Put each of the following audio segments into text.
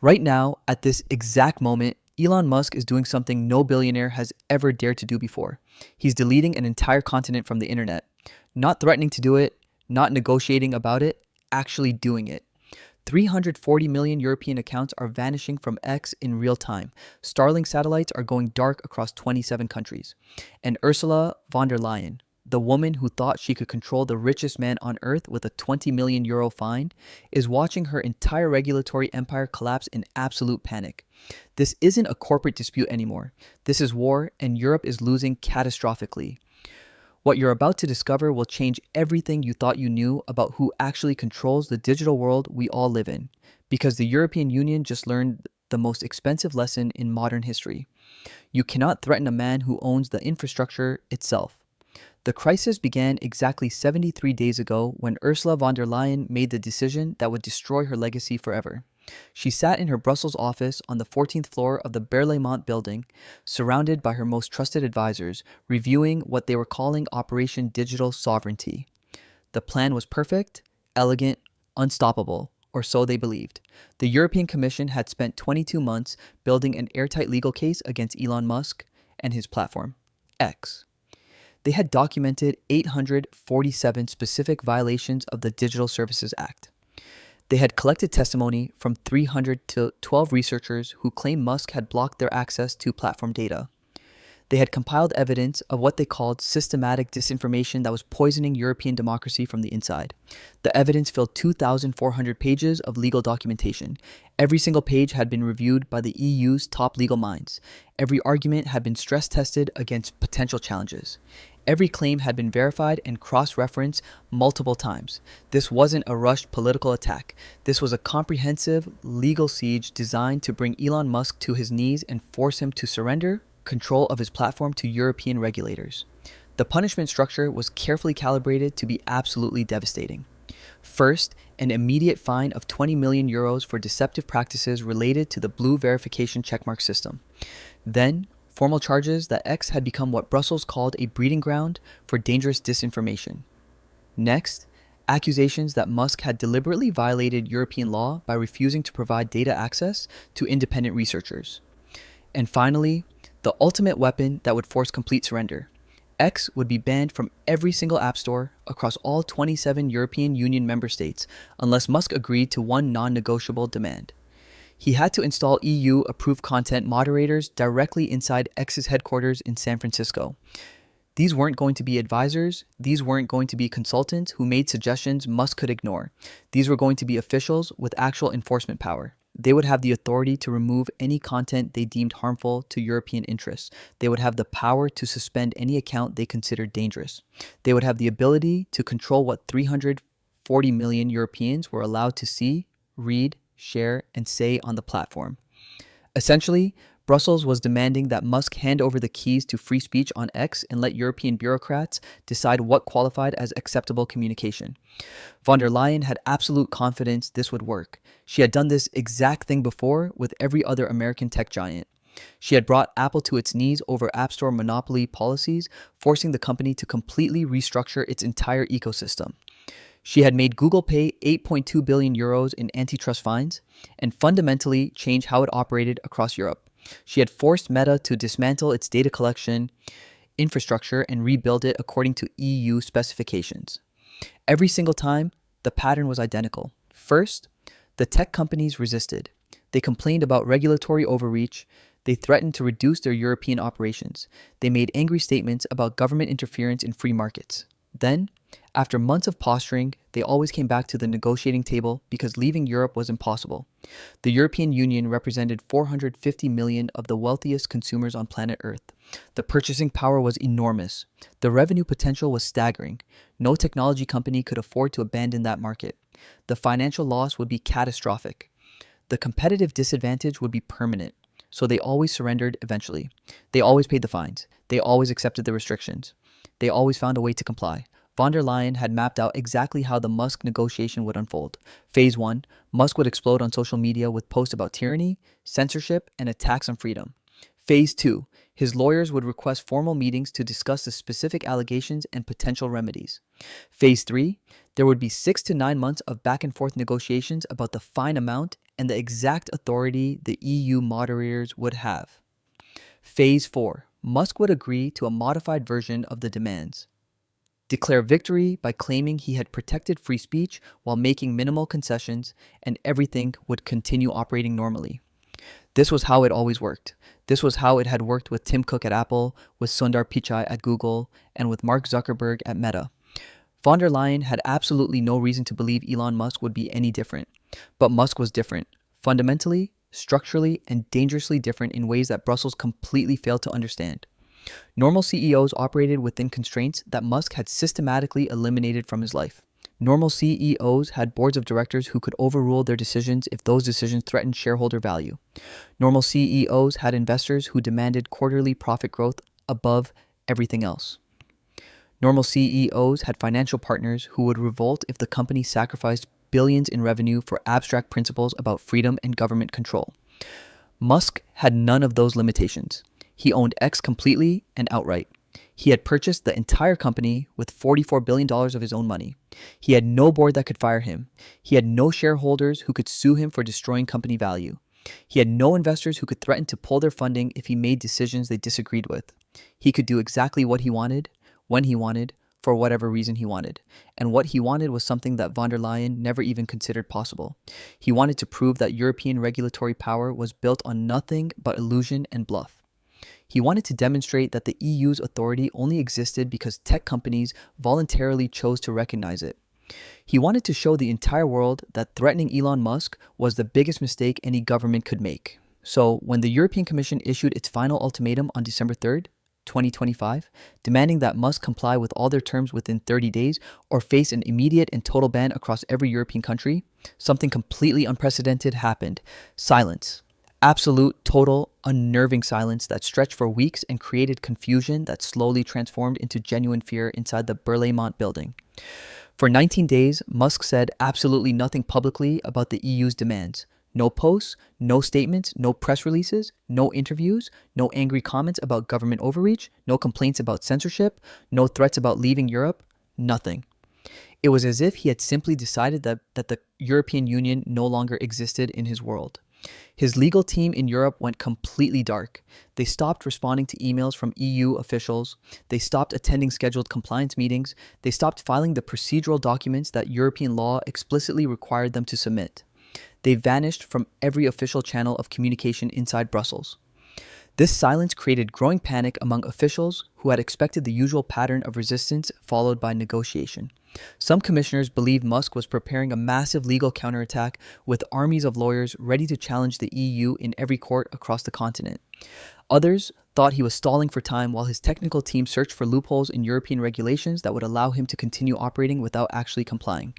Right now, at this exact moment, Elon Musk is doing something no billionaire has ever dared to do before. He's deleting an entire continent from the internet. Not threatening to do it, not negotiating about it, actually doing it. 340 million European accounts are vanishing from X in real time. Starlink satellites are going dark across 27 countries. And Ursula von der Leyen, the woman who thought she could control the richest man on earth with a 20 million euro fine, is watching her entire regulatory empire collapse in absolute panic. This isn't a corporate dispute anymore. This is war, and Europe is losing catastrophically. What you're about to discover will change everything you thought you knew about who actually controls the digital world we all live in, because the European Union just learned the most expensive lesson in modern history. You cannot threaten a man who owns the infrastructure itself. The crisis began exactly 73 days ago when Ursula von der Leyen made the decision that would destroy her legacy forever. She sat in her Brussels office on the 14th floor of the Berlaymont building, surrounded by her most trusted advisors, reviewing what they were calling Operation Digital Sovereignty. The plan was perfect, elegant, unstoppable, or so they believed. The European Commission had spent 22 months building an airtight legal case against Elon Musk and his platform, X. They had documented 847 specific violations of the Digital Services Act. They had collected testimony from 312 researchers who claimed Musk had blocked their access to platform data. They had compiled evidence of what they called systematic disinformation that was poisoning European democracy from the inside. The evidence filled 2,400 pages of legal documentation. Every single page had been reviewed by the EU's top legal minds. Every argument had been stress tested against potential challenges. Every claim had been verified and cross-referenced multiple times. This wasn't a rushed political attack. This was a comprehensive legal siege designed to bring Elon Musk to his knees and force him to surrender control of his platform to European regulators. The punishment structure was carefully calibrated to be absolutely devastating. First, an immediate fine of 20 million euros for deceptive practices related to the blue verification checkmark system. Then, formal charges that X had become what Brussels called a breeding ground for dangerous disinformation. Next, accusations that Musk had deliberately violated European law by refusing to provide data access to independent researchers. And finally, the ultimate weapon that would force complete surrender. X would be banned from every single app store across all 27 European Union member states unless Musk agreed to one non-negotiable demand. He had to install EU-approved content moderators directly inside X's headquarters in San Francisco. These weren't going to be advisors. These weren't going to be consultants who made suggestions Musk could ignore. These were going to be officials with actual enforcement power. They would have the authority to remove any content they deemed harmful to European interests. They would have the power to suspend any account they considered dangerous. They would have the ability to control what 340 million Europeans were allowed to see, read, share, and say on the platform. Essentially, Brussels was demanding that Musk hand over the keys to free speech on X and let European bureaucrats decide what qualified as acceptable communication. Von der Leyen had absolute confidence this would work. She had done this exact thing before with every other American tech giant. She had brought Apple to its knees over App Store monopoly policies, forcing the company to completely restructure its entire ecosystem. She had made Google pay 8.2 billion euros in antitrust fines and fundamentally changed how it operated across Europe. She had forced Meta to dismantle its data collection infrastructure and rebuild it according to EU specifications. Every single time, the pattern was identical. First, the tech companies resisted. They complained about regulatory overreach. They threatened to reduce their European operations. They made angry statements about government interference in free markets. Then, after months of posturing, they always came back to the negotiating table because leaving Europe was impossible. The European Union represented 450 million of the wealthiest consumers on planet Earth. The purchasing power was enormous. The revenue potential was staggering. No technology company could afford to abandon that market. The financial loss would be catastrophic. The competitive disadvantage would be permanent. So they always surrendered eventually. They always paid the fines. They always accepted the restrictions. They always found a way to comply. Von der Leyen had mapped out exactly how the Musk negotiation would unfold. Phase 1, Musk would explode on social media with posts about tyranny, censorship, and attacks on freedom. Phase 2, his lawyers would request formal meetings to discuss the specific allegations and potential remedies. Phase 3, there would be 6 to 9 months of back and forth negotiations about the fine amount and the exact authority the EU moderators would have. Phase 4. Musk would agree to a modified version of the demands. Declare victory by claiming he had protected free speech while making minimal concessions, and everything would continue operating normally. This was how it always worked. This was how it had worked with Tim Cook at Apple, with Sundar Pichai at Google, and with Mark Zuckerberg at Meta. Von der Leyen had absolutely no reason to believe Elon Musk would be any different. But Musk was different. Fundamentally, structurally, and dangerously different in ways that Brussels completely failed to understand. Normal CEOs operated within constraints that Musk had systematically eliminated from his life. Normal CEOs had boards of directors who could overrule their decisions if those decisions threatened shareholder value. Normal CEOs had investors who demanded quarterly profit growth above everything else. Normal CEOs had financial partners who would revolt if the company sacrificed billions in revenue for abstract principles about freedom and government control. Musk had none of those limitations. He owned X completely and outright. He had purchased the entire company with $44 billion of his own money. He had no board that could fire him. He had no shareholders who could sue him for destroying company value. He had no investors who could threaten to pull their funding if he made decisions they disagreed with. He could do exactly what he wanted, when he wanted, for whatever reason he wanted. And what he wanted was something that von der Leyen never even considered possible. He wanted to prove that European regulatory power was built on nothing but illusion and bluff. He wanted to demonstrate that the EU's authority only existed because tech companies voluntarily chose to recognize it. He wanted to show the entire world that threatening Elon Musk was the biggest mistake any government could make. So, when the European Commission issued its final ultimatum on December 3rd, 2025, demanding that Musk comply with all their terms within 30 days or face an immediate and total ban across every European country, something completely unprecedented happened. Silence. Absolute, total, unnerving silence that stretched for weeks and created confusion that slowly transformed into genuine fear inside the Berlaymont building. For 19 days, Musk said absolutely nothing publicly about the EU's demands. No posts, no statements, no press releases, no interviews, no angry comments about government overreach, no complaints about censorship, no threats about leaving Europe, nothing. It was as if he had simply decided that the European Union no longer existed in his world. His legal team in Europe went completely dark. They stopped responding to emails from EU officials. They stopped attending scheduled compliance meetings. They stopped filing the procedural documents that European law explicitly required them to submit. They vanished from every official channel of communication inside Brussels. This silence created growing panic among officials who had expected the usual pattern of resistance followed by negotiation. Some commissioners believed Musk was preparing a massive legal counterattack with armies of lawyers ready to challenge the EU in every court across the continent. Others thought he was stalling for time while his technical team searched for loopholes in European regulations that would allow him to continue operating without actually complying.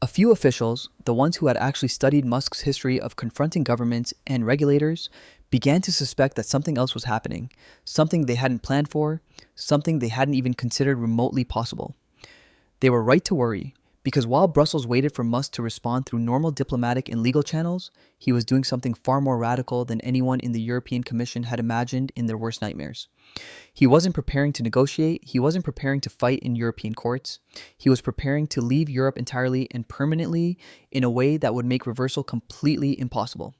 A few officials, the ones who had actually studied Musk's history of confronting governments and regulators, began to suspect that something else was happening, something they hadn't planned for, something they hadn't even considered remotely possible. They were right to worry, because while Brussels waited for Musk to respond through normal diplomatic and legal channels, he was doing something far more radical than anyone in the European Commission had imagined in their worst nightmares. He wasn't preparing to negotiate, he wasn't preparing to fight in European courts. He was preparing to leave Europe entirely and permanently in a way that would make reversal completely impossible.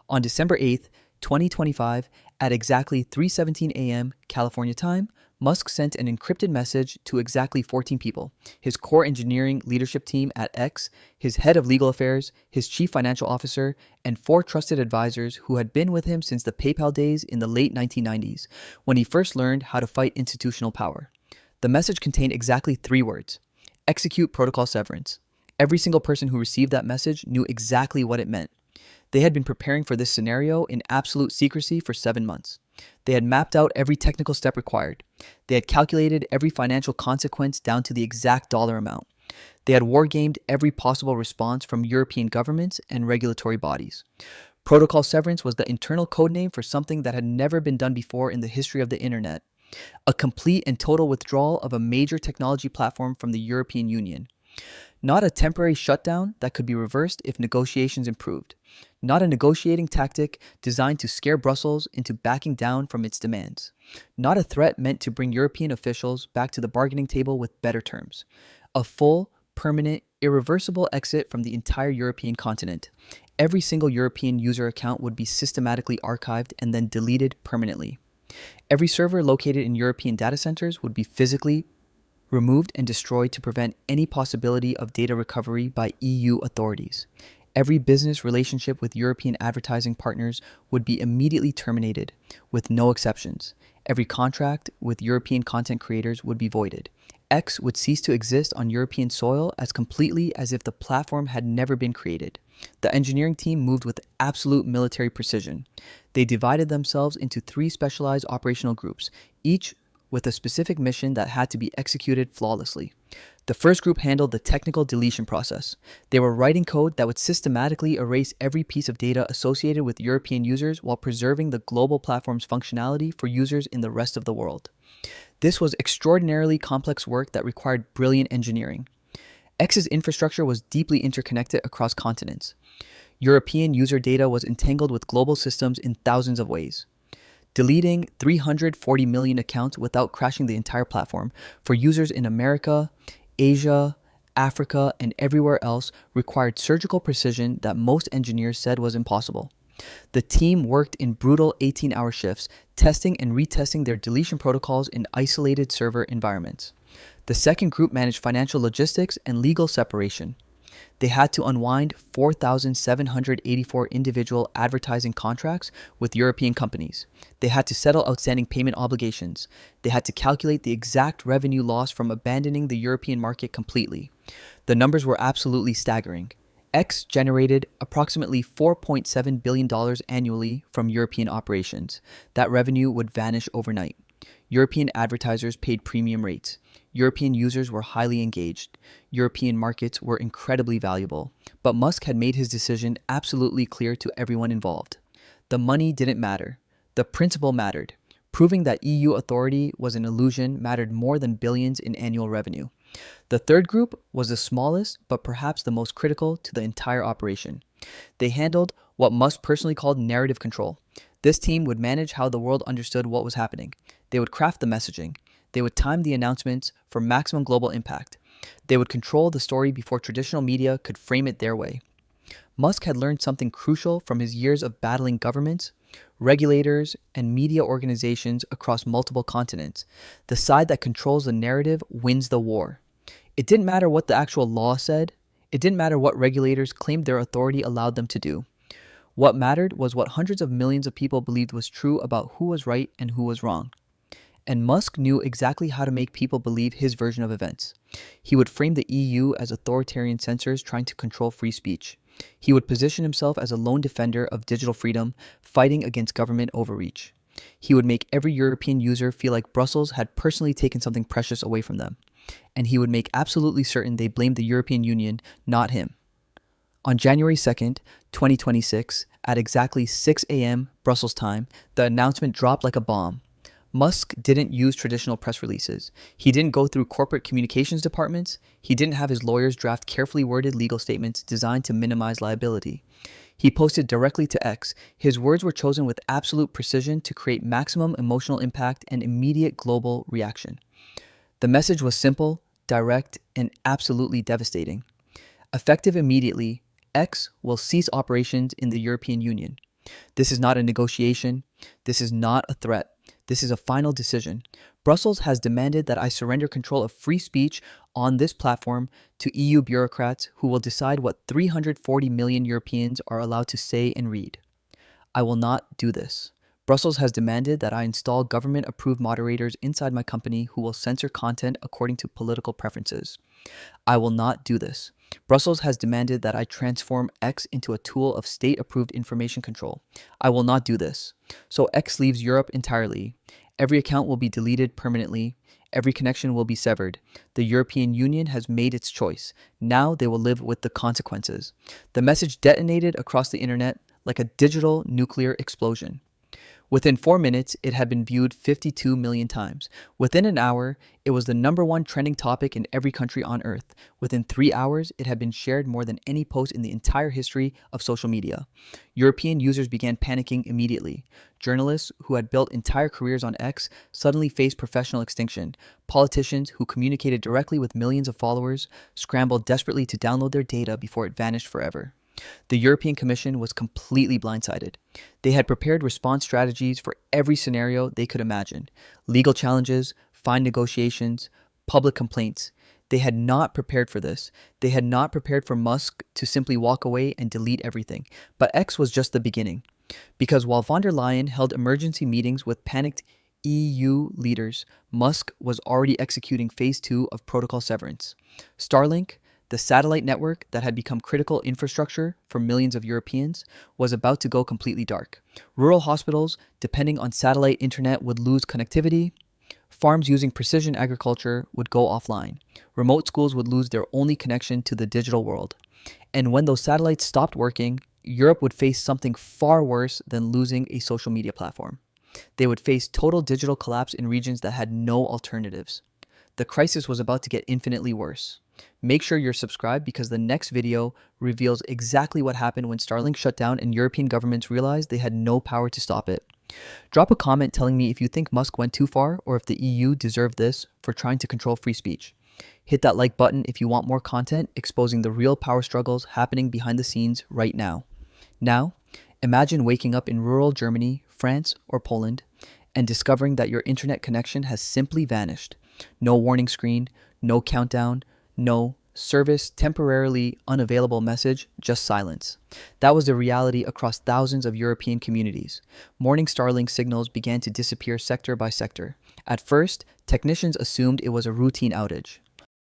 On December 8th, 2025, at exactly 3:17 a.m. California time, Musk sent an encrypted message to exactly 14 people: his core engineering leadership team at X, his head of legal affairs, his chief financial officer, and 4 trusted advisors who had been with him since the PayPal days in the late 1990s, when he first learned how to fight institutional power. The message contained exactly 3 words: execute protocol severance. Every single person who received that message knew exactly what it meant. They had been preparing for this scenario in absolute secrecy for 7 months. They had mapped out every technical step required. They had calculated every financial consequence down to the exact dollar amount. They had wargamed every possible response from European governments and regulatory bodies. Protocol severance was the internal codename for something that had never been done before in the history of the internet: a complete and total withdrawal of a major technology platform from the European Union. Not a temporary shutdown that could be reversed if negotiations improved. Not a negotiating tactic designed to scare Brussels into backing down from its demands. Not a threat meant to bring European officials back to the bargaining table with better terms. A full, permanent, irreversible exit from the entire European continent. Every single European user account would be systematically archived and then deleted permanently. Every server located in European data centers would be physically removed and destroyed to prevent any possibility of data recovery by EU authorities. Every business relationship with European advertising partners would be immediately terminated, with no exceptions. Every contract with European content creators would be voided. X would cease to exist on European soil as completely as if the platform had never been created. The engineering team moved with absolute military precision. They divided themselves into 3 specialized operational groups, each with a specific mission that had to be executed flawlessly. The first group handled the technical deletion process. They were writing code that would systematically erase every piece of data associated with European users while preserving the global platform's functionality for users in the rest of the world. This was extraordinarily complex work that required brilliant engineering. X's infrastructure was deeply interconnected across continents. European user data was entangled with global systems in thousands of ways. Deleting 340 million accounts without crashing the entire platform for users in America, Asia, Africa, and everywhere else required surgical precision that most engineers said was impossible. The team worked in brutal 18-hour shifts, testing and retesting their deletion protocols in isolated server environments. The second group managed financial logistics and legal separation. They had to unwind 4,784 individual advertising contracts with European companies. They had to settle outstanding payment obligations. They had to calculate the exact revenue loss from abandoning the European market completely. The numbers were absolutely staggering. X generated approximately $4.7 billion annually from European operations. That revenue would vanish overnight. European advertisers paid premium rates. European users were highly engaged. European markets were incredibly valuable. But Musk had made his decision absolutely clear to everyone involved. The money didn't matter. The principle mattered. Proving that EU authority was an illusion mattered more than billions in annual revenue. The third group was the smallest, but perhaps the most critical to the entire operation. They handled what Musk personally called narrative control. This team would manage how the world understood what was happening. They would craft the messaging. They would time the announcements for maximum global impact. They would control the story before traditional media could frame it their way. Musk had learned something crucial from his years of battling governments, regulators, and media organizations across multiple continents. The side that controls the narrative wins the war. It didn't matter what the actual law said. It didn't matter what regulators claimed their authority allowed them to do. What mattered was what hundreds of millions of people believed was true about who was right and who was wrong. And Musk knew exactly how to make people believe his version of events. He would frame the EU as authoritarian censors trying to control free speech. He would position himself as a lone defender of digital freedom, fighting against government overreach. He would make every European user feel like Brussels had personally taken something precious away from them. And he would make absolutely certain they blamed the European Union, not him. On January 2nd, 2026, at exactly 6 a.m. Brussels time, the announcement dropped like a bomb. Musk didn't use traditional press releases. He didn't go through corporate communications departments. He didn't have his lawyers draft carefully worded legal statements designed to minimize liability. He posted directly to X. His words were chosen with absolute precision to create maximum emotional impact and immediate global reaction. The message was simple, direct, and absolutely devastating. Effective immediately, X will cease operations in the European Union. This is not a negotiation. This is not a threat. This is a final decision. Brussels has demanded that I surrender control of free speech on this platform to EU bureaucrats who will decide what 340 million Europeans are allowed to say and read. I will not do this. Brussels has demanded that I install government-approved moderators inside my company who will censor content according to political preferences. I will not do this. Brussels has demanded that I transform X into a tool of state-approved information control. I will not do this. So X leaves Europe entirely. Every account will be deleted permanently. Every connection will be severed. The European Union has made its choice. Now they will live with the consequences. The message detonated across the internet like a digital nuclear explosion. Within 4 minutes, it had been viewed 52 million times. Within an hour, it was the #1 trending topic in every country on Earth. Within 3 hours, it had been shared more than any post in the entire history of social media. European users began panicking immediately. Journalists who had built entire careers on X suddenly faced professional extinction. Politicians who communicated directly with millions of followers scrambled desperately to download their data before it vanished forever. The European Commission was completely blindsided. They had prepared response strategies for every scenario they could imagine: legal challenges, fine negotiations, public complaints. They had not prepared for this. They had not prepared for Musk to simply walk away and delete everything. But X was just the beginning. Because while von der Leyen held emergency meetings with panicked EU leaders, Musk was already executing phase 2 of protocol severance. Starlink, the satellite network that had become critical infrastructure for millions of Europeans, was about to go completely dark. Rural hospitals depending on satellite internet would lose connectivity. Farms using precision agriculture would go offline. Remote schools would lose their only connection to the digital world. And when those satellites stopped working, Europe would face something far worse than losing a social media platform. They would face total digital collapse in regions that had no alternatives. The crisis was about to get infinitely worse. Make sure you're subscribed because the next video reveals exactly what happened when Starlink shut down and European governments realized they had no power to stop it. Drop a comment telling me if you think Musk went too far or if the EU deserved this for trying to control free speech. Hit that like button if you want more content exposing the real power struggles happening behind the scenes right now. Now, imagine waking up in rural Germany, France, or Poland and discovering that your internet connection has simply vanished. No warning screen, no countdown, no service temporarily unavailable message, just silence. That was the reality across thousands of European communities. Morning Starlink signals began to disappear sector by sector. At first, technicians assumed it was a routine outage.